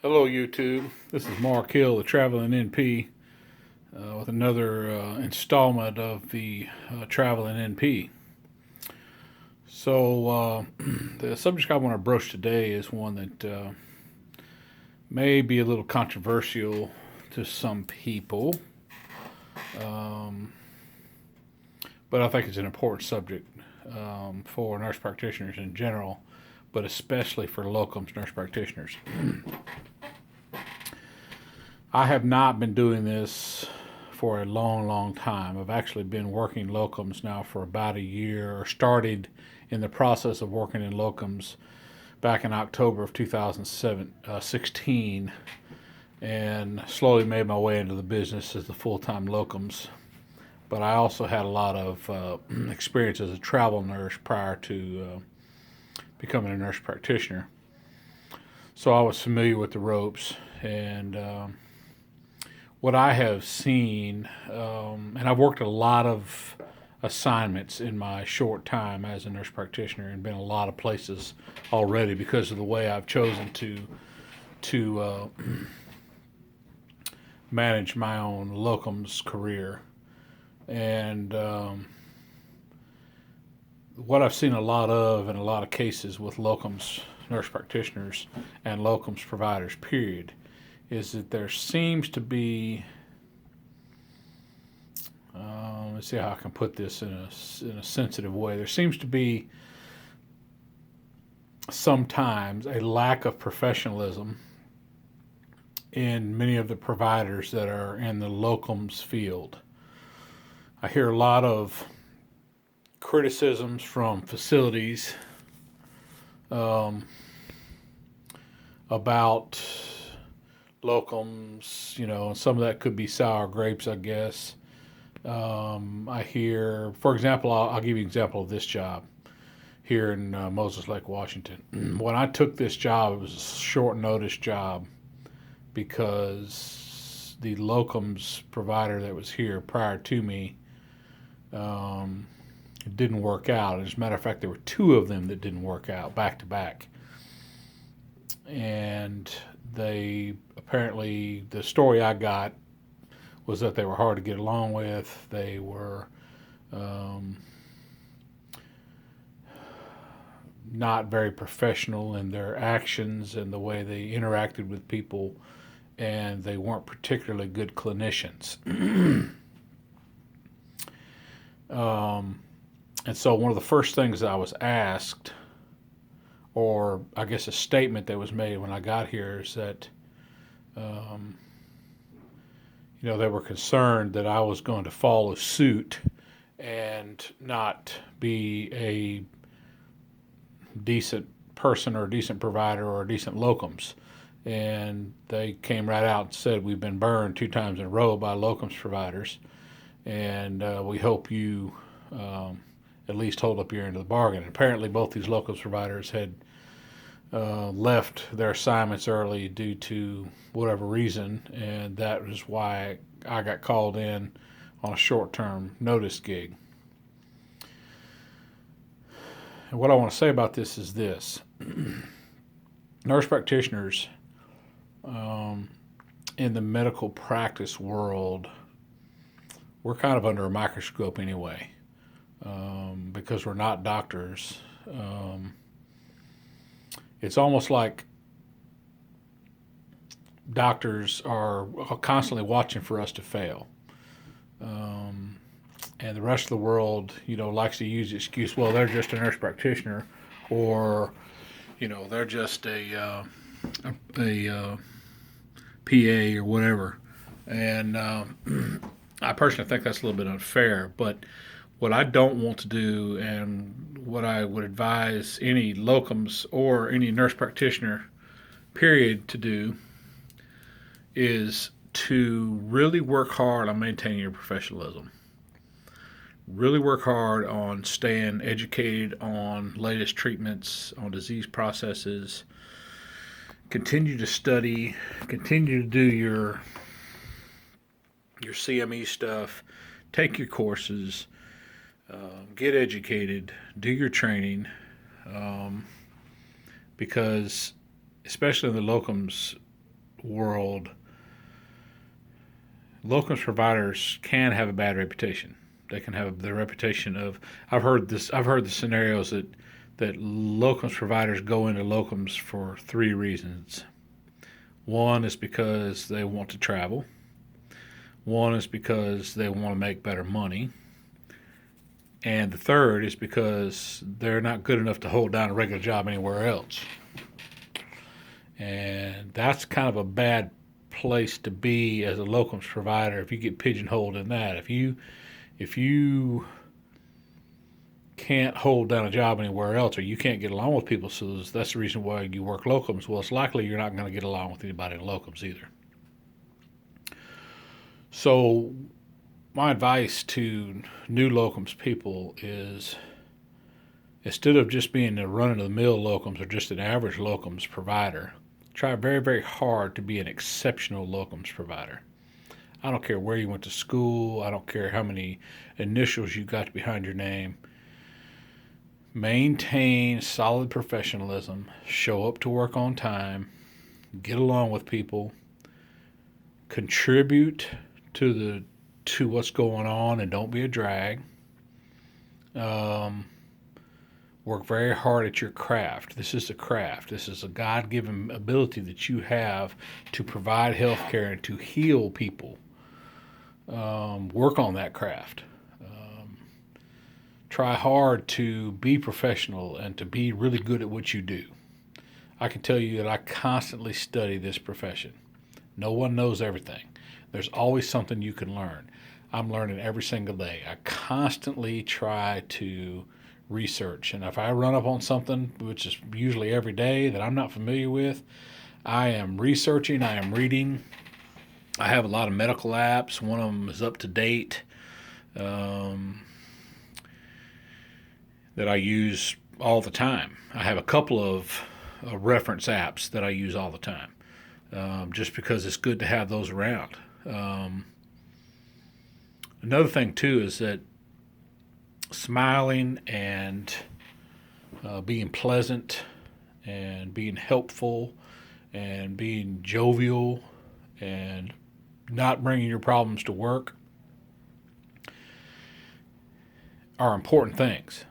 Hello, YouTube. This is Mark Hill, the Traveling NP, with another installment of the Traveling NP. So, the subject I want to broach today is one that may be a little controversial to some people, um, but I think it's an important subject for nurse practitioners in general, but especially for locums nurse practitioners. I have not been doing this for a long, long time. I've actually been working locums now for about a year, or started in the process of working in locums back in October of 2016, and slowly made my way into the business as the full-time locums. But I also had a lot of experience as a travel nurse prior to becoming a nurse practitioner. So I was familiar with the ropes, and what I have seen, and I've worked a lot of assignments in my short time as a nurse practitioner, and been a lot of places already because of the way I've chosen to manage my own locums career. And what I've seen a lot of in a lot of cases with locums nurse practitioners and locums providers, period, is that there seems to be, let's see how I can put this in a sensitive way. There seems to be sometimes a lack of professionalism in many of the providers that are in the locums field. I hear a lot of criticisms from facilities about locums, and some of that could be sour grapes, I guess. I hear, for example, I'll give you an example of this job here in Moses Lake, Washington. When I took this job, it was a short notice job because the locums provider that was here prior to me, it didn't work out. As a matter of fact, there were two of them that didn't work out back to back. And they apparently, the story I got was that they were hard to get along with. They were not very professional in their actions and the way they interacted with people, and they weren't particularly good clinicians. And so one of the first things I was asked, or I guess a statement that was made when I got here, is that they were concerned that I was going to follow suit and not be a decent person or a decent provider or a decent locums. And they came right out and said, we've been burned 2 times in a row by locums providers, and we hope you at least hold up your end of the bargain. And apparently both these locums providers had left their assignments early due to whatever reason, and that was why I got called in on a short-term notice gig. And what I want to say about this is this. Nurse practitioners in the medical practice world, we're kind of under a microscope anyway, because we're not doctors. It's almost like doctors are constantly watching for us to fail. And the rest of the world, likes to use the excuse, well, they're just a nurse practitioner, or, they're just a PA or whatever. And I personally think that's a little bit unfair. But what I don't want to do, and what I would advise any locums or any nurse practitioner, period, to do, is to really work hard on maintaining your professionalism. Really work hard on staying educated on latest treatments, on disease processes. Continue to study. Continue to do your CME stuff. Take your courses. Get educated. Do your training. Because especially in the locums world, locums providers can have a bad reputation. They can have the reputation of, I've heard the scenarios that locums providers go into locums for three reasons. One is because they want to travel. One is because they want to make better money. And the third is because they're not good enough to hold down a regular job anywhere else. And that's kind of a bad place to be as a locums provider if you get pigeonholed in that. If you can't hold down a job anywhere else, or you can't get along with people, so that's the reason why you work locums, well, it's likely you're not going to get along with anybody in locums either. So my advice to new locums people is, instead of just being a run-of-the-mill locums or just an average locums provider, try very, very hard to be an exceptional locums provider. I don't care where you went to school. I don't care how many initials you got behind your name. Maintain solid professionalism. Show up to work on time. Get along with people. Contribute to what's going on, and don't be a drag. Work very hard at your craft. This is a craft. This is a God-given ability that you have to provide health care and to heal people. Work on that craft. Try hard to be professional and to be really good at what you do. I can tell you that I constantly study this profession. No one knows everything. There's always something you can learn. I'm learning every single day. I constantly try to research, and if I run up on something, which is usually every day, that I'm not familiar with, I am researching, I am reading. I have a lot of medical apps. One of them is up to date, that I use all the time. I have a couple of reference apps that I use all the time, just because it's good to have those around. Another thing too is that smiling and being pleasant and being helpful and being jovial and not bringing your problems to work are important things.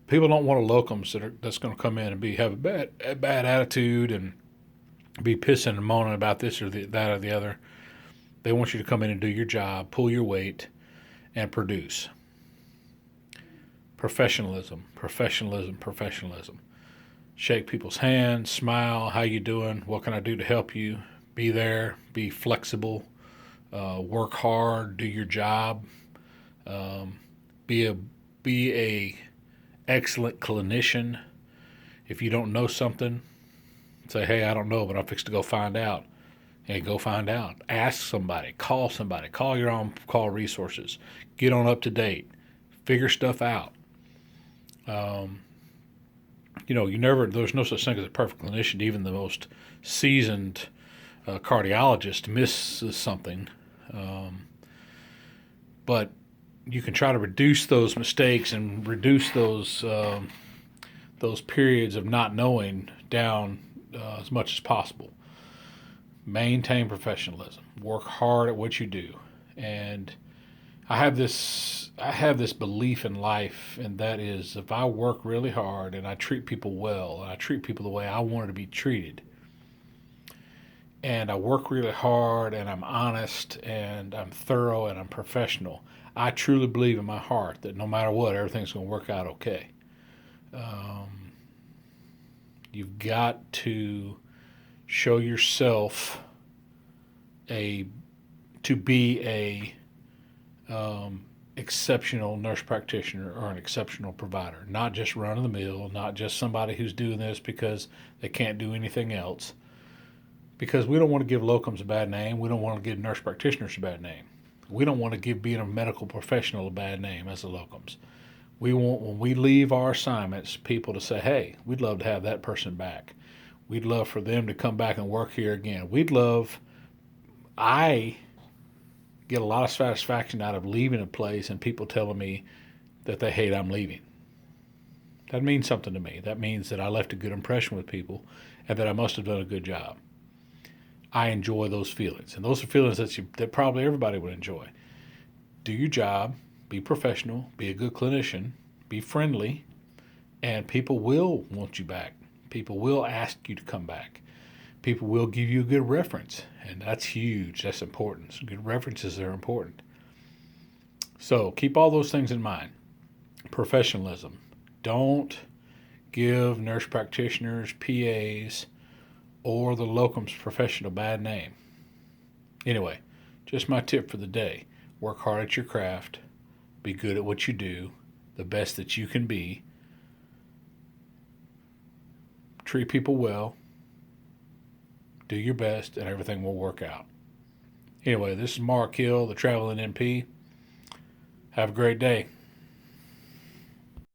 People don't want a locums that's going to come in and have a bad attitude and be pissing and moaning about this or that or the other. They want you to come in and do your job, pull your weight, and produce. Professionalism, professionalism, professionalism. Shake people's hands, smile, how you doing, what can I do to help you? Be there, be flexible, work hard, do your job, be a excellent clinician. If you don't know something, say, hey, I don't know, but I'm fixed to go find out. And go find out. Ask somebody, call your on-call resources, get on up to date, figure stuff out. There's no such thing as a perfect clinician. Even the most seasoned cardiologist misses something. But you can try to reduce those mistakes and reduce those periods of not knowing down as much as possible. Maintain professionalism. Work hard at what you do. And I have this belief in life, and that is, if I work really hard and I treat people well, and I treat people the way I want to be treated, and I work really hard and I'm honest and I'm thorough and I'm professional, I truly believe in my heart that no matter what, everything's going to work out okay. You've got to show yourself to be a exceptional nurse practitioner or an exceptional provider, not just run of the mill, not just somebody who's doing this because they can't do anything else. Because we don't want to give locums a bad name. We don't want to give nurse practitioners a bad name. We don't want to give being a medical professional a bad name as a locums. We want, when we leave our assignments, people to say, hey, we'd love to have that person back. We'd love for them to come back and work here again. I get a lot of satisfaction out of leaving a place and people telling me that they hate I'm leaving. That means something to me. That means that I left a good impression with people and that I must have done a good job. I enjoy those feelings. And those are feelings that probably everybody would enjoy. Do your job, be professional, be a good clinician, be friendly, and people will want you back. People will ask you to come back. People will give you a good reference, and that's huge. That's important. So good references are important. So keep all those things in mind. Professionalism. Don't give nurse practitioners, PAs, or the locums profession a bad name. Anyway, just my tip for the day. Work hard at your craft. Be good at what you do, the best that you can be. Treat people well. Do your best, and everything will work out. Anyway, this is Mark Hill, the Traveling NP. Have a great day.